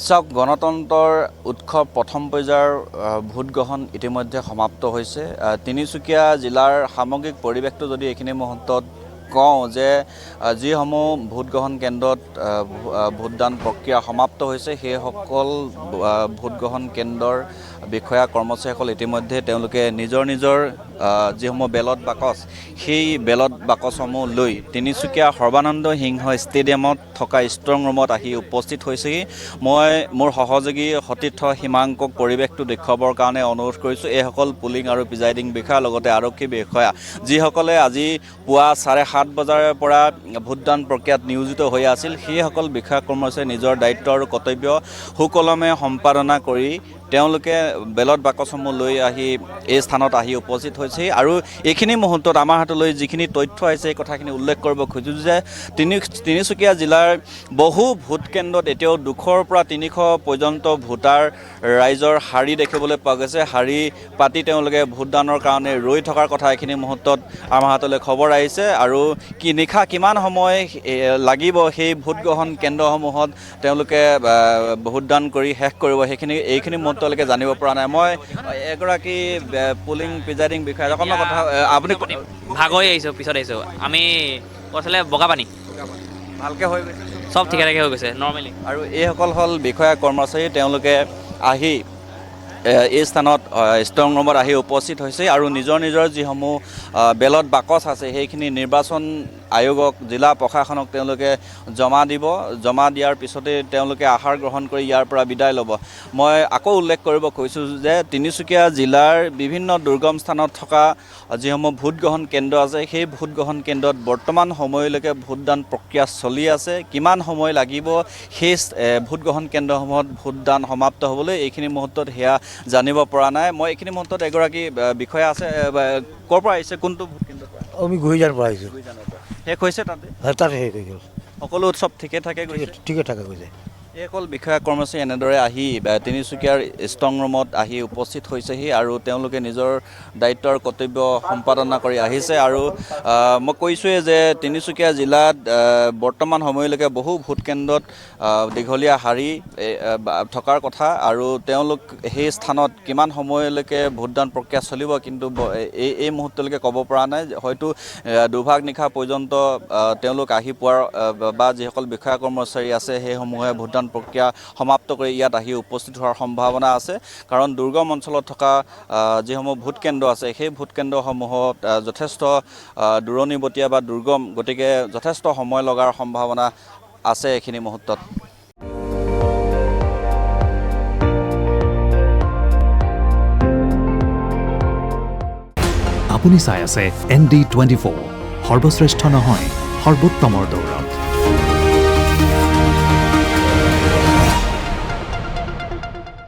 চাওক গণতন্ত্ৰৰ উৎসৱ প্ৰথম পৰ্যায়ৰ ভোট গ্ৰহণ ইতিমধ্যে সমাপ্ত হৈছে। তিনিচুকীয়া জিলাৰ সামগ্ৰিক পৰিৱেশটো যদি এইখিনি মুহূৰ্তত কওঁ যে যিসমূহ ভোট গ্ৰহণ কেন্দ্ৰত ভোটদান প্ৰক্ৰিয়া সমাপ্ত হৈছে সেইসকল ভোট গ্ৰহণ কেন্দ্ৰৰ বিষয়া কৰ্মচাৰীসকল ইতিমধ্যে তেওঁলোকে নিজৰ নিজৰ যিসমূহ বেলট বাকচ সেই বেলট বাকচসমূহ লৈ তিনিচুকীয়া সৰ্বানন্দ সিংহ ষ্টেডিয়ামত থকা ষ্ট্ৰং ৰুমত আহি উপস্থিত হৈছেহি। মই মোৰ সহযোগী সতীৰ্থ সীমাংকক পৰিৱেশটো দেখুৱাবৰ কাৰণে অনুৰোধ কৰিছোঁ। এইসকল পুলিং আৰু প্ৰিজাইডিং বিষয়া লগতে আৰক্ষী বিষয়া যিসকলে আজি পুৱা 7:30 বজাৰ পৰা ভোটদান প্ৰক্ৰিয়াত নিয়োজিত হৈ আছিল, সেইসকল বিষয়া কৰ্মচাৰীয়ে নিজৰ দায়িত্ব আৰু কৰ্তব্য সুকলমে সম্পাদনা কৰি তেওঁলোকে বেলট বাকচসমূহ লৈ আহি এই স্থানত আহি উপস্থিত হৈছে। আৰু এইখিনি মুহূৰ্তত আমাৰ হাতলৈ যিখিনি তথ্য আহিছে এই কথাখিনি উল্লেখ কৰিব খোজোঁ যে তিনিচুকীয়া জিলাৰ বহু ভোট কেন্দ্ৰত এতিয়াও 200 পৰা 300 পৰ্যন্ত ভোটাৰ ৰাইজৰ শাৰী দেখিবলৈ পোৱা গৈছে। শাৰী পাতি তেওঁলোকে ভোটদানৰ কাৰণে ৰৈ থকাৰ কথা এইখিনি মুহূৰ্তত আমাৰ হাতলৈ খবৰ আহিছে। আৰু নিশা কিমান সময় লাগিব সেই ভোট গ্ৰহণ কেন্দ্ৰসমূহত তেওঁলোকে ভোটদান কৰি শেষ কৰিব এইখিনি মুহূৰ্তলৈকে জানিব পৰা নাই। মই এগৰাকী পুলিং প্ৰিজাইডিং বিষয়া অকণমান কথা আপুনি ভাগৰি আহিছোঁ, পিছত আহিছোঁ। আমি কৈছিলে বগাপানী ভালকৈ হৈ গৈছে, চব ঠিকে ঠাকে হৈ গৈছে নৰ্মেলি। আৰু এইসকল হ'ল বিষয়া কৰ্মচাৰী, তেওঁলোকে আহি এই স্থানত ষ্ট্ৰং ৰুমত আহি উপস্থিত হৈছে আৰু নিজৰ নিজৰ যিসমূহ বেলট বাকচ আছে সেইখিনি নিৰ্বাচন আয়োগক জিলা প্ৰশাসনক তেওঁলোকে জমা দিব। জমা দিয়াৰ পিছতে তেওঁলোকে আহাৰ গ্ৰহণ কৰি ইয়াৰ পৰা বিদায় ল'ব। মই আকৌ উল্লেখ কৰিব খুজিছোঁ যে তিনিচুকীয়া জিলাৰ বিভিন্ন দুৰ্গম স্থানত থকা যিসমূহ ভোট গ্ৰহণ কেন্দ্ৰ আছে সেই ভোট গ্ৰহণ কেন্দ্ৰত বৰ্তমান সময়লৈকে ভোটদান প্ৰক্ৰিয়া চলি আছে। কিমান সময় লাগিব সেই ভোট গ্ৰহণ কেন্দ্ৰসমূহত ভোটদান সমাপ্ত হ'বলৈ এইখিনি মুহূৰ্তত সেয়া জানিব পৰা নাই। মই এইখিনি মুহূৰ্তত এগৰাকী বিষয়া আছে, ক'ৰ পৰা আহিছে, কোনটো ভোট কেন্দ্ৰৰ পৰা? আমি গুৰিজানৰ পৰা আহিছোঁ। শেষ হৈছে তাতে তাতে শেষ হৈ গ'ল, সকলো উৎসৱ ঠিকে থাকে গৈছে? ঠিকে ঠাকে গৈছে। এইসকল বিষয়া কৰ্মচাৰী এনেদৰে আহি তিনিচুকীয়াৰ ষ্ট্ৰং ৰুমত আহি উপস্থিত হৈছেহি আৰু তেওঁলোকে নিজৰ দায়িত্ব আৰু কৰ্তব্য সম্পাদনা কৰি আহিছে। আৰু মই কৈছোঁৱেই যে তিনিচুকীয়া জিলাত বৰ্তমান সময়লৈকে বহু ভোট কেন্দ্ৰত দীঘলীয়া শাৰী থকাৰ কথা আৰু তেওঁলোক সেই স্থানত কিমান সময়লৈকে ভোটদান প্ৰক্ৰিয়া চলিব কিন্তু এই মুহূৰ্তলৈকে ক'ব পৰা নাই। হয়তো দুভাগ নিশা পৰ্যন্ত তেওঁলোক আহি পোৱাৰ বা যিসকল বিষয়া কৰ্মচাৰী আছে সেইসমূহে ভোটদান প্ৰক্ৰিয়া সমাপ্ত কৰি ইয়াত আহি উপস্থিত হোৱাৰ সম্ভাৱনা আছে। কাৰণ দুৰ্গম অঞ্চলত থকা যিসমূহ ভোট কেন্দ্ৰ আছে সেই ভোট কেন্দ্ৰসমূহত যথেষ্ট দূৰণিবতীয়া বা দুৰ্গম, গতিকে যথেষ্ট সময় লগাৰ সম্ভাৱনা আছে এইখিনি মুহূৰ্তত। আপুনি চাই আছে ND24, সৰ্বশ্ৰেষ্ঠ নহয় সৰ্বোত্তমৰ দৌৰ।